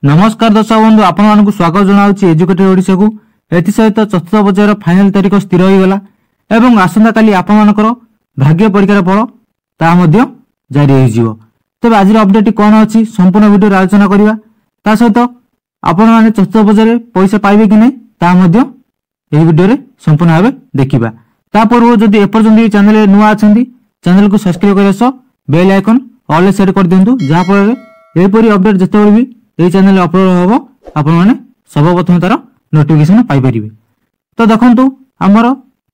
नमस्कार दर्शक बंधु आपको स्वागत जनाऊँ एजुकेटेड ओडिशा को एथि सहित चतुर्थ पर्यायर फाइनाल तारीख स्थिर हो गला एवं आसंता काली आपनकर भाग्य परीक्षार फल ता जारी हो तेज आज अपडेट कौन अच्छी संपूर्ण वीडियो आलोचना करवा ता सहित आपण मैंने चतुर्थ पर्यायर पैसा पाइबे कि नहीं ता वीडियो संपूर्ण भाव देखा ता पूर्व जदि एपर्यंत चैनल नुआ अच्छा चैनल को सब्सक्राइब करने सह बेल आइकन ऑल सेट कर दिंतु जहाँफल यहपरी अपडेट जिते भी ये चैनल अपलोड हम आपण मैंने सर्वप्रथम तार नोटिफिकेशन पाइपर। तो देखो आमर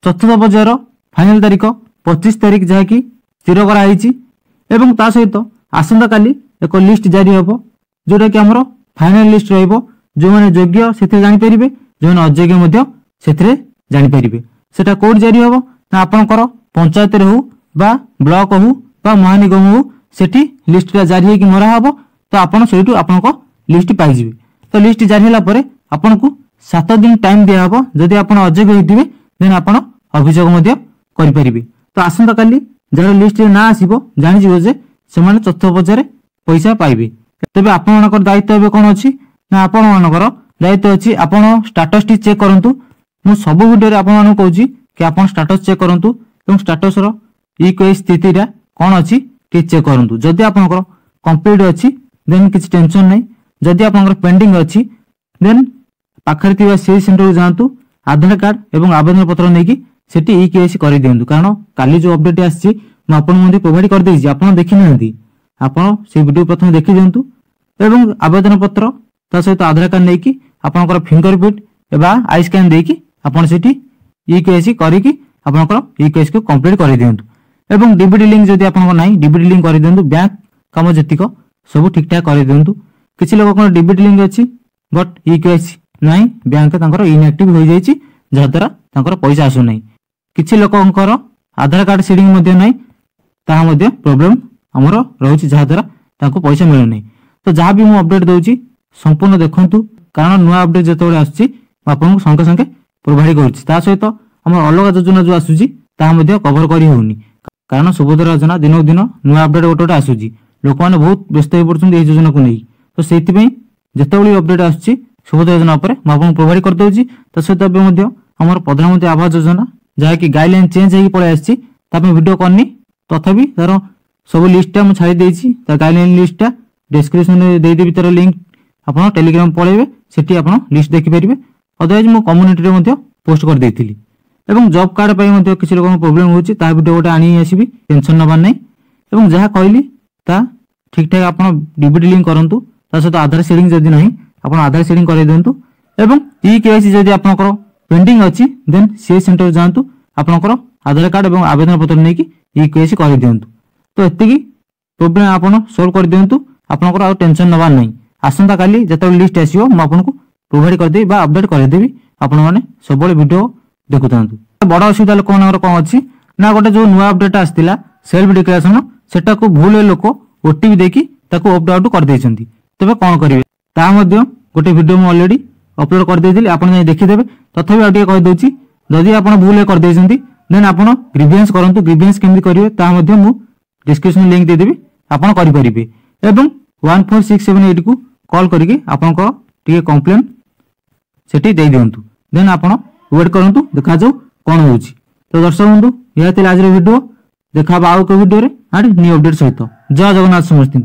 चतुर्थ पर्यायर फाइनाल तारीख 25 तारीख जहाँकि स्थिर कराई ता सहित आसंता काली एक लिस्ट जारी हम जोटा कि आमर फाइनाल लिस्ट जो मैंने योग्य से जानीपर जो मैंने अयोग्य से जानीपर सेटा कोड जारी हम ना आपंकर पंचायत हो बा ब्लॉक हो बा महानिगम हो सेठी लिस्ट जारी हो मरा हम तो आपड़ से लिस्ट पाइबे। तो लिस्ट जारी है आपन को 7 दिन टाइम दिया हम जदि आप अयोग्य होते देन आप अभियोग करें। तो आसंता काली जार लिस्ट ना आसो जानी जे से चतुर्थ पर्यायर पैसा पाइबे। तेज आपर दायित्व कौन अच्छी ना आपर दायित्व अच्छी आप स्टाटस टी चेक करूँ मु सब वीडियो आपको कहूँ कि आप स्टाटस चेक करूँ स्टाटस इ स्थिति कौन अच्छी चेक करूँ जदि आपंकर कंप्लीट अच्छी देन किसी टेंशन नहीं जदि आपंकर पेंडिंग अच्छी देन पाखरे सी सेंटर जातु आधार कार्ड एवं आवेदन पत्र नहीं सेठी इ-केवाईसी कर दिंतु कारण काली जो अपडेट आसी प्रोवाइड कर देछि आपण देखि नांती आपण से वीडियो प्रथम देखि दिंतु एवं आवेदन पत्र ता सहित आधार कार्ड नहीं कि आपनकर फिंगरप्रिंट एवं आई स्कैन देकी आपण सेठी इ-केवाईसी करिकि आपनकर इ-केवाईसी को कंप्लीट कर दिंतु एवं डीबीडी लिंक जदि आपनकर नाही डीबीडी लिंक कर दिंतु बैंक काम जतिक सब ठीक ठाक कर दिंतु। किछि लोक कोन डीबीडी लिंक अछि बट इ-केवाईसी नाही बैंक तांकर इनएक्टिव हो जाईछि जहाद्वारा तांकर पैसा आसु नाही। किछि लोकंकर आधार कार्ड सीडिंग मध्ये नाही ता मध्ये प्रॉब्लम हमरो रहउछि जहाद्वारा तांको पैसा मिलु नाही। तो जहाँ भी मु अपडेट दउछि संपूर्ण देखंतु कारण नुआ अपडेट जतबे आसुछि आपनको संगे संगे प्रोवाइड करूछि ता सहित हमर अलग योजना जो आसुछि ता मध्ये कवर करी होउनी कारण सुभद्रा योजना दिन दिन नुआ अपडेट गोटे आसुछि लोक मैंने बहुत व्यस्त हो पड़ते योजना को नहीं। तो से जिते अपडेट आसुछि सुभद्रा योजना प्रोवाइड कर दूसरी तो सहित आम प्रधानमंत्री आवास योजना जहाँकि गाइडलाइन चेंज हो पलि आसी वीडियो करनी तथापि तार सब लिस्टा मुझे छाड़ी गाइडलाइन लिस्टा डिस्क्रिप्शन में देदेवी तार लिंक आप टेलीग्राम पलैबे से आप लिस्ट देखिपारे अदरवाइज मु कम्युनिटी पोस्ट कर देती एवं जॉब कार्ड पर किसी लोक प्रोब्लेम होता वीडियो गोटे आनी आसबि टेंशन नबार नहीं एवं जहाँ कहली ता ठीक ठाक आप डीबीडी लिंक करूँ सहित आधार सेडिंग जदि नहीं आप आधार सेडिंग कर दिंतु एवं इ-केवाईसी जदि आपनकर पेंडिंग अच्छी देन सी सेंटर जातु आपनकर आधार कार्ड एवं आवेदन पत्र नहीं कि इ-केवाईसी कर दिंतु। तो एतिकी प्रोब्लेम आपन सॉल्व कर दिंतु आपनकर आ टेंशन नबार नहीं। आसंता काली जत लिस्ट आसीओ म आपनको प्रोवाइड कर देबी बा अपडेट कर देबी आपण माने सब बळे वीडियो देखुतांतु। बड़ असुविधा लोक मानकर कोन अछि ना गोटे जो नुआ अपडेट आस्तिला सेल्फ डिक्लेरेशन सेटा को भूल लोक ओटीपी देखि ताको ऑप्ट आउट कर देछंती तबे कोन करिवे ता मध्ये गोटे वीडियो म ऑलरेडी अपलोड कर देथिली आपण नै देखि देबे तथापि आ कहि दोछि जदि आपण भूल कर देछंती देन आपण ग्रीवेंस करंतु ग्रीवेंस केमि करिवे ता मध्ये मु डिस्क्रिप्शन लिंक दे देबी आपण करि परिबे एवं 14678 को कॉल करिके आपण को टिके कंप्लेन सेठी दे दियंतु देन आपण वेट करंतु देखा जाऊ कोन होउची। तो दर्शक बंधु यह आज वीडियो देखा आउ के वीडियो रे न्यू अपडेट सहित जय जगन्नाथ समस्त।